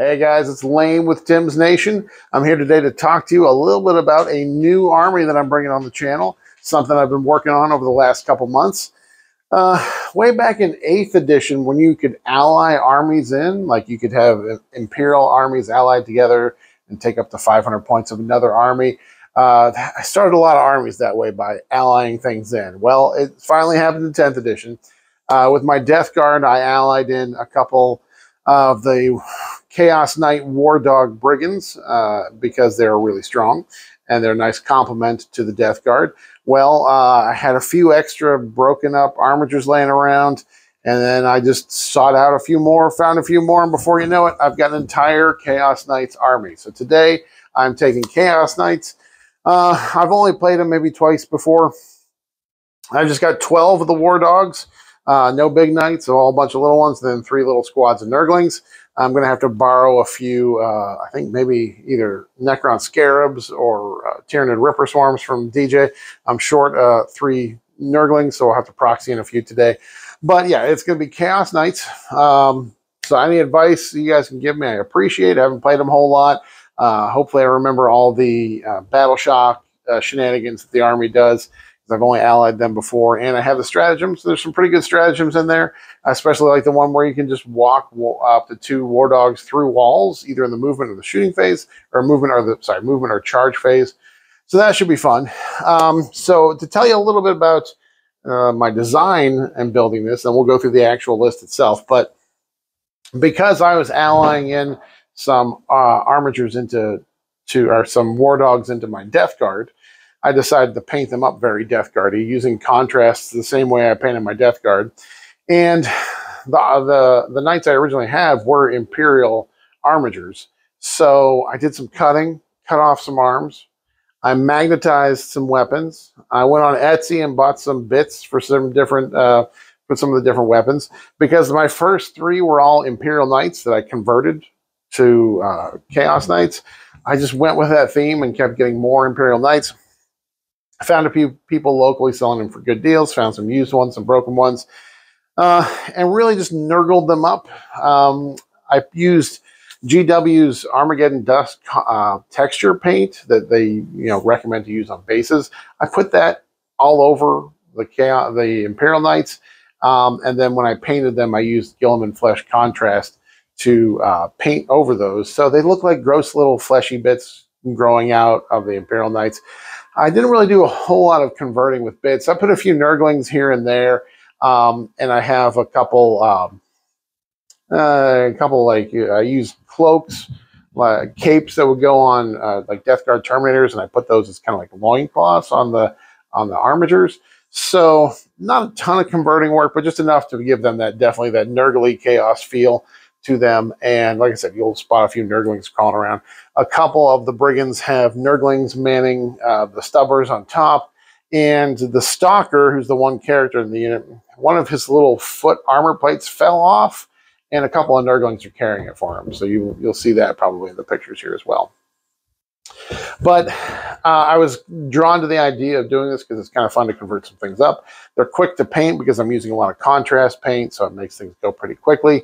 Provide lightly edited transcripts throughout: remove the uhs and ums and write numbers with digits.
Hey guys, it's Lane with Tim's Nation. I'm here today to talk to you a little bit about a new army that I'm bringing on the channel, something I've been working on over the last couple months. Way back in 8th edition, when you could ally armies in, like you could have Imperial armies allied together and take up to 500 points of another army. I started a lot of armies that way by allying things in. Well, it finally happened in 10th edition. With my Death Guard, I allied in a couple of the Chaos Knight War Dog Brigands because they're really strong and they're a nice complement to the Death Guard. Well, I had a few extra broken up armatures laying around, and then I just sought out a few more, found a few more, and before you know it, I've got an entire Chaos Knights army. So today I'm taking Chaos Knights. I've only played them maybe twice before. I've just got 12 of the War Dogs. No big knights, a whole bunch of little ones, and then 3 little squads of Nurglings. I'm going to have to borrow a few, I think maybe either Necron Scarabs or Tyranid Ripper Swarms from DJ. I'm short 3 Nurglings, so I'll have to proxy in a few today. But yeah, it's going to be Chaos Knights. So any advice you guys can give me, I appreciate. I haven't played them a whole lot. Hopefully I remember all the Battle Shock shenanigans that the army does. I've only allied them before, and I have the stratagems. There's some pretty good stratagems in there, especially like the one where you can just walk up to 2 War Dogs through walls, either in the movement or the shooting phase, or movement or charge phase. So that should be fun. So to tell you a little bit about my design and building this, and we'll go through the actual list itself. But because I was allying in some armatures or some War Dogs into my Death Guard, I decided to paint them up very Death Guard-y, using contrasts the same way I painted my Death Guard. And the knights I originally had were Imperial armatures. So I did some cutting, cut off some arms. I magnetized some weapons. I went on Etsy and bought some bits for some different for some of the different weapons, because my first 3 were all Imperial Knights that I converted to Chaos Knights. I just went with that theme and kept getting more Imperial Knights. I found a few people locally selling them for good deals, found some used ones, some broken ones, and really just nurgled them up. I used GW's Armageddon Dust texture paint that they recommend to use on bases. I put that all over the Imperial Knights, and then when I painted them, I used Guilliman Flesh contrast to paint over those. So they look like gross little fleshy bits growing out of the Imperial Knights. I didn't really do a whole lot of converting with bits. I put a few Nurglings here and there, and I have a couple like I used cloaks, like capes that would go on like Death Guard Terminators, and I put those as kind of like loincloths on the armatures. So not a ton of converting work, but just enough to give them definitely that Nurgly chaos feel to them. And like I said, you'll spot a few Nurglings crawling around. A couple of the Brigands have Nurglings manning the Stubbers on top, and the Stalker, who's the one character in the unit, one of his little foot armor plates fell off, and a couple of Nurglings are carrying it for him. So you'll see that probably in the pictures here as well. But I was drawn to the idea of doing this because it's kind of fun to convert some things up. They're quick to paint because I'm using a lot of contrast paint, so it makes things go pretty quickly.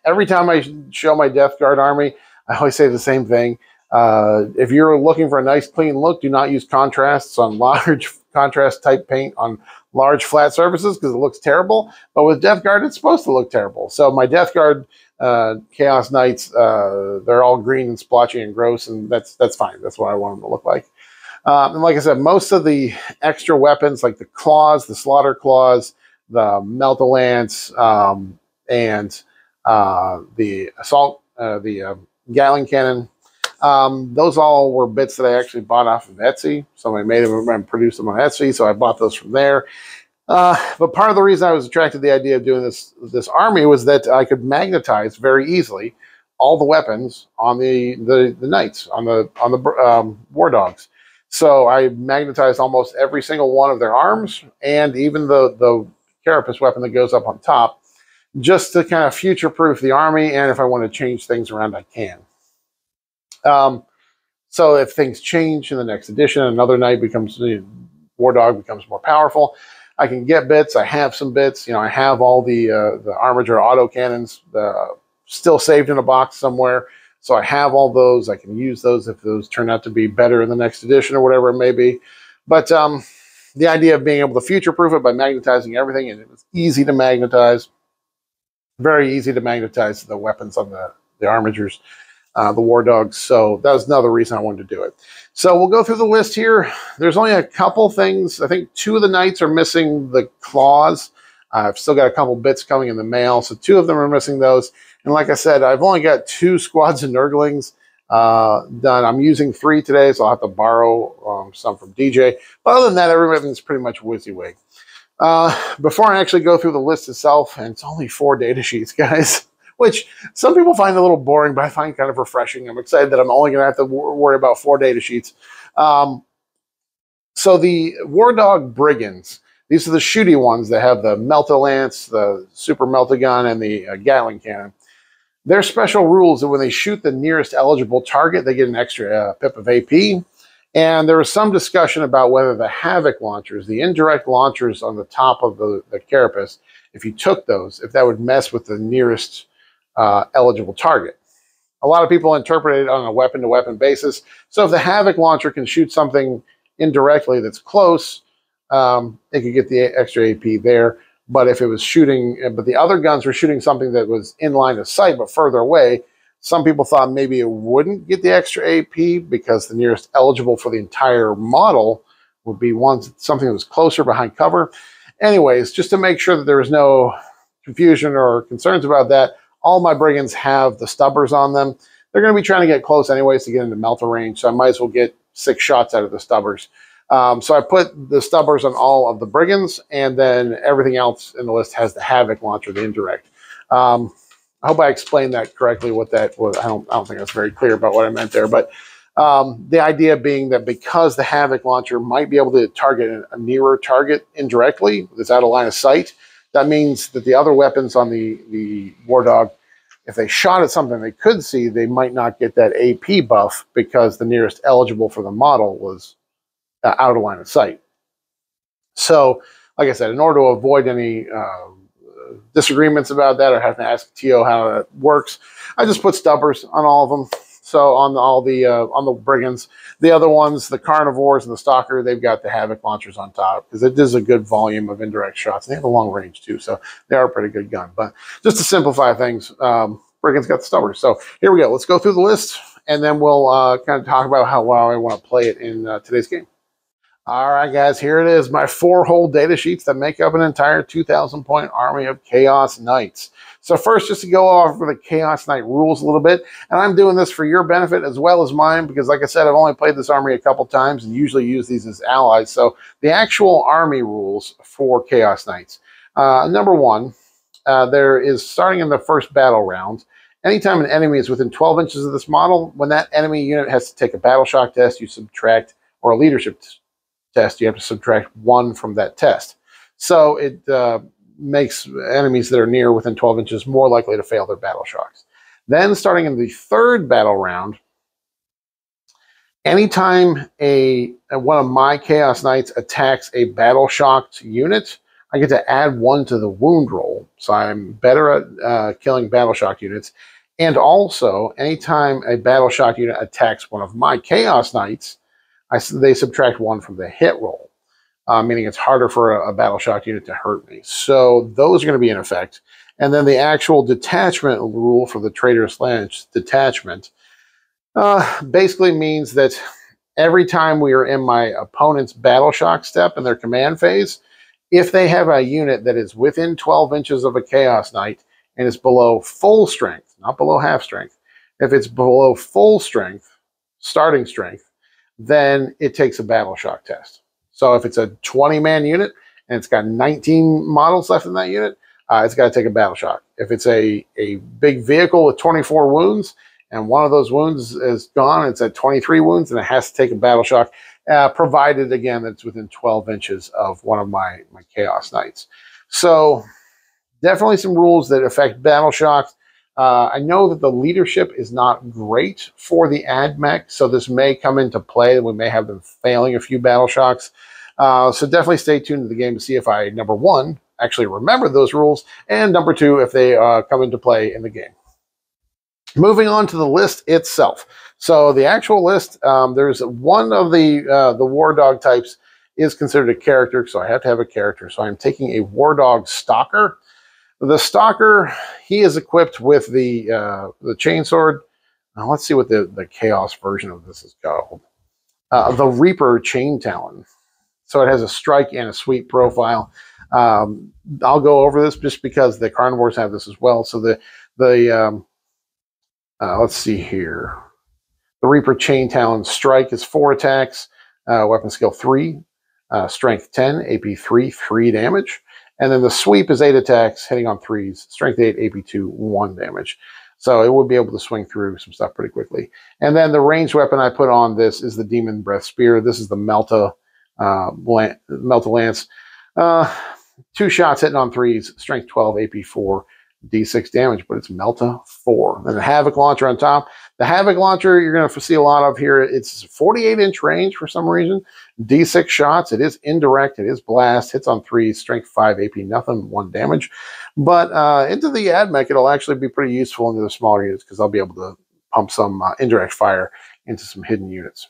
Every time I show my Death Guard army, I always say the same thing. If you're looking for a nice clean look, do not use contrasts on large contrast type paint on large flat surfaces because it looks terrible. But with Death Guard, it's supposed to look terrible. So my Death Guard Chaos Knights, they're all green and splotchy and gross, and that's fine. That's what I want them to look like. And like I said, most of the extra weapons, like the claws, the slaughter claws, the melt-a-lance, and the assault, the Gatling cannon, those all were bits that I actually bought off of Etsy. Somebody made them and produced them on Etsy, so I bought those from there. But part of the reason I was attracted to the idea of doing this army was that I could magnetize very easily all the weapons on the knights, on the War Dogs. So I magnetized almost every single one of their arms, and even the Carapace weapon that goes up on top, just to kind of future-proof the army, and if I want to change things around, I can. So if things change in the next edition, another knight becomes, War Dog becomes more powerful, I can get bits. I have some bits. I have all the Armiger auto cannons, the still saved in a box somewhere. So I have all those. I can use those if those turn out to be better in the next edition or whatever it may be. But the idea of being able to future-proof it by magnetizing everything, and it was easy to magnetize, very easy to magnetize the weapons on the armatures, the war dogs. So that was another reason I wanted to do it. So we'll go through the list here. There's only a couple things. I think 2 of the knights are missing the claws. I've still got a couple bits coming in the mail, so 2 of them are missing those. And like I said, I've only got 2 squads of Nurglings done. I'm using 3 today, so I'll have to borrow some from DJ. But other than that, everything's pretty much WYSIWYG. Before I actually go through the list itself, and it's only 4 data sheets, guys, which some people find a little boring, but I find kind of refreshing. I'm excited that I'm only going to have to worry about 4 data sheets. So the War Dog Brigands, these are the shooty ones that have the Melt-A-Lance, the Super Melt-A-Gun, and the Gatling Cannon. Their special rules that when they shoot the nearest eligible target, they get an extra pip of AP. And there was some discussion about whether the Havoc launchers, the indirect launchers on the top of the carapace, if you took those, if that would mess with the nearest eligible target. A lot of people interpret it on a weapon-to-weapon basis. So if the Havoc launcher can shoot something indirectly that's close, it could get the extra AP there. But if it was shooting, but the other guns were shooting something that was in line of sight but further away, some people thought maybe it wouldn't get the extra AP because the nearest eligible for the entire model would be something that was closer behind cover. Anyways, just to make sure that there was no confusion or concerns about that, all my Brigands have the stubbers on them. They're going to be trying to get close anyways to get into melter range, so I might as well get 6 shots out of the stubbers. So I put the stubbers on all of the Brigands, and then everything else in the list has the Havoc launcher, the indirect. I hope I explained that correctly, what that was. I don't think that's very clear about what I meant there, but the idea being that because the Havoc launcher might be able to target a nearer target indirectly that's out of line of sight, that means that the other weapons on the War Dog, if they shot at something they could see, they might not get that AP buff because the nearest eligible for the model was out of line of sight. So, like I said, in order to avoid any disagreements about that or having to ask TO how that works, I just put stubbers on all of them. So on the Brigands, the other ones, the Carnivores and the Stalker, they've got the Havoc launchers on top because it is a good volume of indirect shots. They have a long range too, so they are a pretty good gun. But just to simplify things, Brigands got the stubbers. So here we go. Let's go through the list, and then we'll kind of talk about how well I want to play it in today's game. All right, guys, here it is, my 4 whole data sheets that make up an entire 2,000-point army of Chaos Knights. So first, just to go over the Chaos Knight rules a little bit, and I'm doing this for your benefit as well as mine, because like I said, I've only played this army a couple times and usually use these as allies. So the actual army rules for Chaos Knights. Number 1, there is, starting in the first battle round, anytime an enemy is within 12 inches of this model, when that enemy unit has to take a battle shock test, you subtract, or a leadership test, you have to subtract 1 from that test. So it makes enemies that are near within 12 inches more likely to fail their battle shocks. Then starting in the third battle round, anytime one of my Chaos Knights attacks a battle shocked unit, I get to add 1 to the wound roll. So I'm better at killing battle shocked units. And also, anytime a battle shocked unit attacks one of my Chaos Knights, they subtract 1 from the hit roll, meaning it's harder for a battle shock unit to hurt me. So those are going to be in effect. And then the actual detachment rule for the Traitorous Lance detachment basically means that every time we are in my opponent's battle shock step in their command phase, if they have a unit that is within 12 inches of a Chaos Knight and is below full strength, not below half strength, if it's below full strength, starting strength, then it takes a battle shock test. So if it's a 20-man unit and it's got 19 models left in that unit, it's got to take a battle shock. If it's a big vehicle with 24 wounds and one of those wounds is gone, it's at 23 wounds, and it has to take a battle shock, provided, again, that it's within 12 inches of one of my Chaos Knights. So definitely some rules that affect battle shocks. I know that the leadership is not great for the AdMech, so this may come into play. We may have them failing a few battle shocks. So definitely stay tuned to the game to see if I, number 1, actually remember those rules, and number 2, if they come into play in the game. Moving on to the list itself. So the actual list, there's one of the War Dog types is considered a character, so I have to have a character. So I'm taking a War Dog Stalker. The Stalker, he is equipped with the chainsword. Now let's see what the Chaos version of this is called. The Reaper Chain Talon. So it has a strike and a sweep profile. I'll go over this just because the carnivores have this as well. So let's see here. The Reaper Chain Talon strike is 4 attacks, weapon skill 3, strength 10, AP 3, 3 damage. And then the sweep is 8 attacks, hitting on 3s, strength 8, AP 2, 1 damage. So it would be able to swing through some stuff pretty quickly. And then the ranged weapon I put on this is the Demon Breath Spear. This is the Melta Lance. 2 shots hitting on 3s, strength 12, AP 4, D6 damage, but it's Melta 4. And the Havoc Launcher on top. The Havoc Launcher you're going to see a lot of here. It's 48-inch range for some reason. D6 shots. It is indirect. It is blast. Hits on 3, strength 5, AP nothing, 1 damage. But into the AdMech, it'll actually be pretty useful into the smaller units because I'll be able to pump some indirect fire into some hidden units.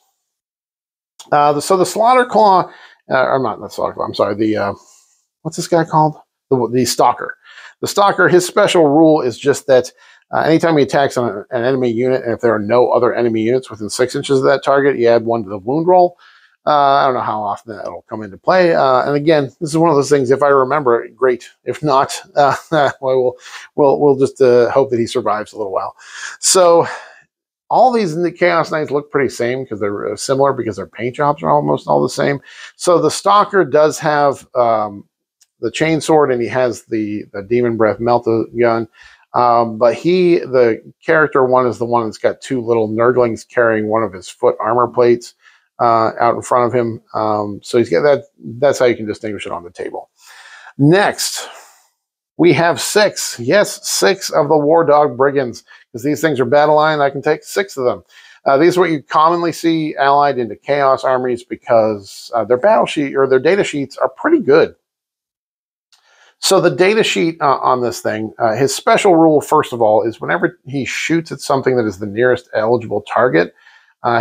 So the Slaughter Claw, or not the Slaughter Claw, I'm sorry, what's this guy called? The Stalker. The Stalker, his special rule is just that anytime he attacks on an enemy unit, and if there are no other enemy units within 6 inches of that target, you add 1 to the wound roll. I don't know how often that'll come into play. And again, this is one of those things, if I remember it, great. If not, well, we'll just hope that he survives a little while. So all these Chaos Knights look pretty same because they're similar because their paint jobs are almost all the same. So the Stalker does have the chainsword, and he has the Demon Breath Melta gun. But the character one is the one that's got 2 little nerdlings carrying one of his foot armor plates out in front of him. So he's got that. That's how you can distinguish it on the table. Next, we have 6. Yes, 6 of the War Dog Brigands, because these things are battle line. I can take 6 of them. These are what you commonly see allied into Chaos armies because their battle sheet or their data sheets are pretty good. So the data sheet on this thing, his special rule, first of all, is whenever he shoots at something that is the nearest eligible target,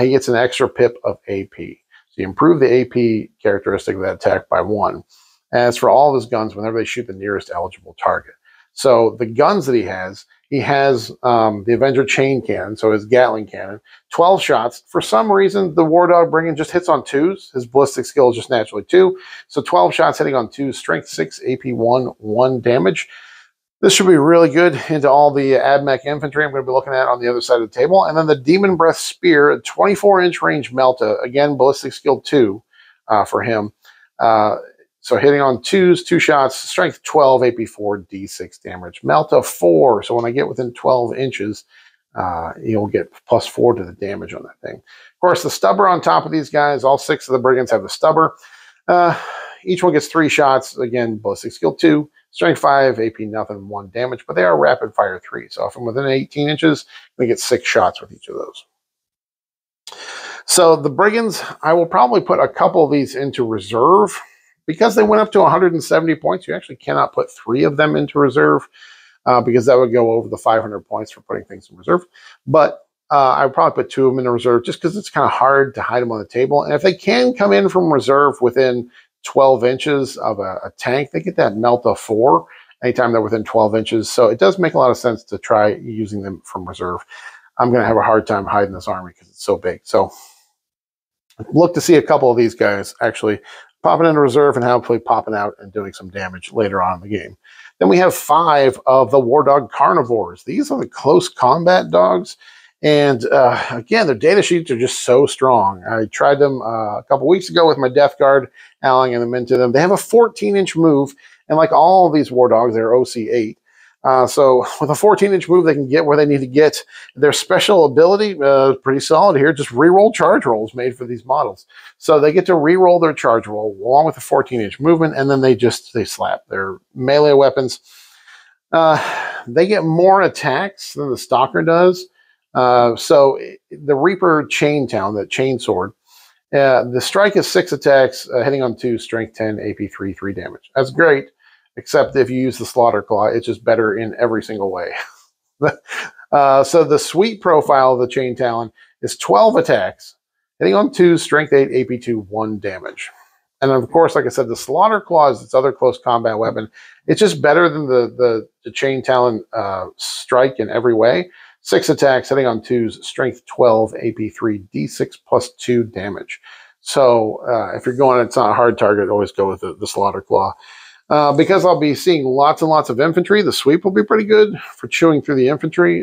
he gets an extra pip of AP. So you improve the AP characteristic of that attack by 1. As for all of his guns, whenever they shoot the nearest eligible target. So the guns that he has the Avenger Chain Cannon, so his Gatling Cannon, 12 shots. For some reason, the War Dog Brigand just hits on 2s. His ballistic skill is just naturally 2. So 12 shots hitting on 2s, strength 6, AP 1, 1 damage. This should be really good into all the AdMech infantry I'm going to be looking at on the other side of the table. And then the Demon Breath Spear, a 24-inch range Melta. Again, ballistic skill 2 for him. So hitting on 2s, 2 shots, strength 12, AP 4, D6 damage. Melta 4, so when I get within 12 inches, you'll get +4 to the damage on that thing. Of course, the stubber on top of these guys, all 6 of the Brigands have the stubber. Each one gets 3 shots. Again, ballistic skill 2, strength 5, AP nothing, 1 damage, but they are rapid fire 3. So if I'm within 18 inches, we get 6 shots with each of those. So the Brigands, I will probably put a couple of these into reserve. Because they went up to 170 points, you actually cannot put 3 of them into reserve because that would go over the 500 points for putting things in reserve. But I would probably put 2 of them in reserve just because it's kind of hard to hide them on the table. And if they can come in from reserve within 12 inches of a tank, they get that Melta 4 anytime they're within 12 inches. So it does make a lot of sense to try using them from reserve. I'm going to have a hard time hiding this army because it's so big. So look to see a couple of these guys actually popping into reserve and hopefully popping out and doing some damage later on in the game. Then we have 5 of the War Dog Carnivores. These are the close combat dogs. And again, their data sheets are just so strong. I tried them a couple weeks ago with my Death Guard, allying them into them. They have a 14-inch move. And like all of these War Dogs, they're OC8. So with a 14-inch move, they can get where they need to get. Their special ability, pretty solid here, just reroll charge rolls made for these models. So they get to reroll their charge roll along with the 14-inch movement, and then they slap. They're melee weapons. They get more attacks than the Stalker does. So the Reaper Chain Talon, that chain sword, the strike is 6 attacks, hitting on 2, strength 10, AP 3, 3 damage. That's great. Except if you use the Slaughter Claw, it's just better in every single way. So the sweet profile of the Chain Talon is 12 attacks, hitting on 2, strength 8, AP 2, 1 damage. And of course, like I said, the Slaughter Claw is its other close combat weapon. It's just better than the Chain Talon strike in every way. 6 attacks, hitting on 2s, strength 12, AP 3, D6 plus 2 damage. So if you're going, it's not a hard target, always go with the Slaughter Claw. Because I'll be seeing lots and lots of infantry, the sweep will be pretty good for chewing through the infantry.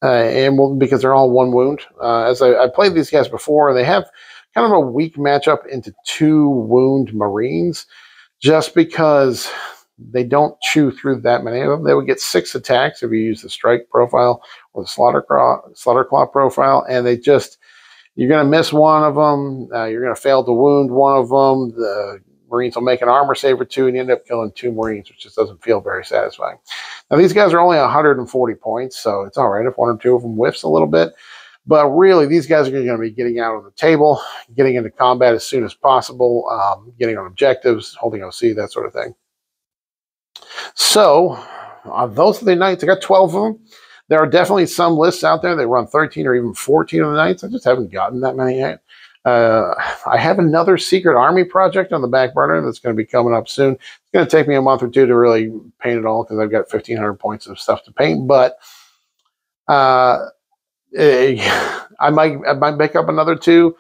Because they're all 1 wound. As I played these guys before, they have kind of a weak matchup into 2 wound Marines, just because they don't chew through that many of them. They would get 6 attacks if you use the strike profile or the Slaughter Claw profile, and you're going to miss one of them. You're going to fail to wound one of them. The Marines will make an armor save or 2, and you end up killing 2 Marines, which just doesn't feel very satisfying. Now, these guys are only 140 points, so it's all right if 1 or 2 of them whiffs a little bit. But really, these guys are going to be getting out on the table, getting into combat as soon as possible, getting on objectives, holding OC, that sort of thing. So, those are the knights. I got 12 of them. There are definitely some lists out there that run 13 or even 14 of the knights. I just haven't gotten that many yet. I have another secret army project on the back burner that's going to be coming up soon. It's going to take me a month or 2 to really paint it all because I've got 1,500 points of stuff to paint. But I might pick up another 2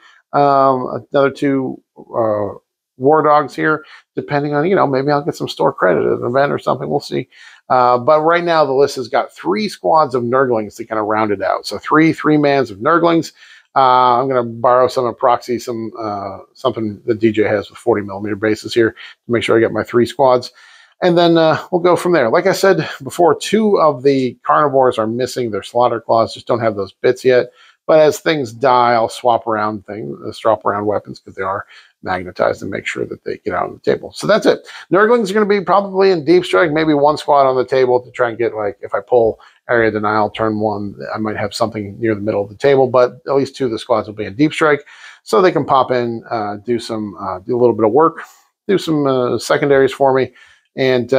war dogs here, depending on, maybe I'll get some store credit at an event or something. We'll see. But right now the list has got 3 squads of Nurglings to kind of round it out. So 3-mans of Nurglings. I'm going to borrow some of Proxy, something that DJ has with 40mm bases here to make sure I get my 3 squads. And then we'll go from there. Like I said before, 2 of the carnivores are missing their Slaughter Claws, just don't have those bits yet. But as things die, I'll swap around weapons because they are magnetized and make sure that they get out on the table. So that's it. Nurglings are going to be probably in Deep Strike, maybe 1 squad on the table to try and get, like, if I pull Area Denial turn 1, I might have something near the middle of the table, but at least 2 of the squads will be in Deep Strike, so they can pop in, do a little bit of work, do some secondaries for me, and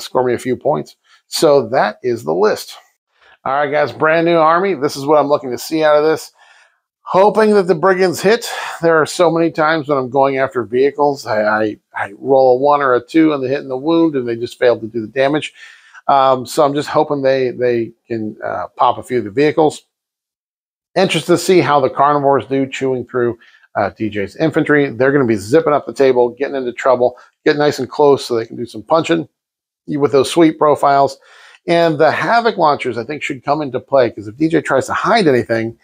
score me a few points. So that is the list. All right, guys, brand new army. This is what I'm looking to see out of this. Hoping that the Brigands hit. There are so many times when I'm going after vehicles, I roll a 1 or a 2 and they hit in the wound and they just fail to do the damage. So I'm just hoping they can pop a few of the vehicles. Interested to see how the carnivores do chewing through DJ's infantry. They're going to be zipping up the table, getting into trouble, getting nice and close so they can do some punching with those sweet profiles. And the Havoc launchers, I think, should come into play, because if DJ tries to hide anything,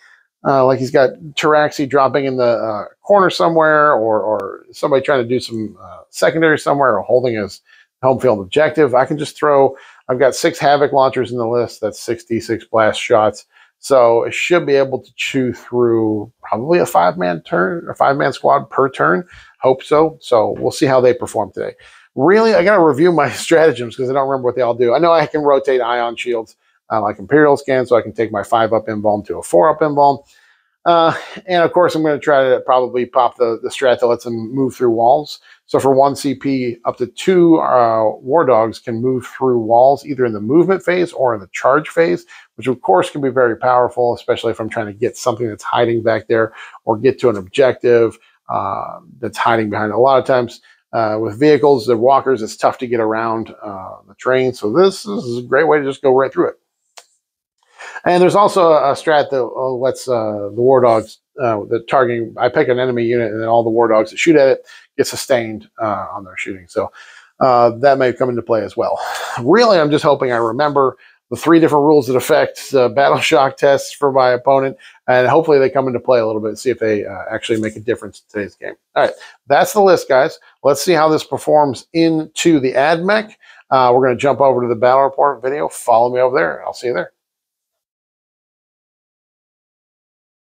like he's got Taraxi dropping in the corner somewhere, or somebody trying to do some secondary somewhere, or holding his home field objective, I can just throw, I've got 6 Havoc launchers in the list. That's 66 blast shots. So it should be able to chew through probably a 5-man turn, or 5-man squad per turn. Hope so. So we'll see how they perform today. Really, I got to review my stratagems because I don't remember what they all do. I know I can rotate ion shields like Imperial Scan, so I can take my 5-up invuln to a 4-up invuln. And of course, I'm going to try to probably pop the strat that lets them move through walls. So for 1 CP, up to 2 war dogs can move through walls, either in the movement phase or in the charge phase, which of course can be very powerful, especially if I'm trying to get something that's hiding back there, or get to an objective that's hiding behind. A lot of times with vehicles, the walkers, it's tough to get around the train. So this is a great way to just go right through it. And there's also a strat that lets the war dogs, the targeting, I pick an enemy unit and then all the war dogs that shoot at it get sustained on their shooting. So that may come into play as well. Really, I'm just hoping I remember the 3 different rules that affect battle shock tests for my opponent, and hopefully they come into play a little bit and see if they actually make a difference in today's game. All right, that's the list, guys. Let's see how this performs into the AdMech. We're going to jump over to the battle report video. Follow me over there, and I'll see you there.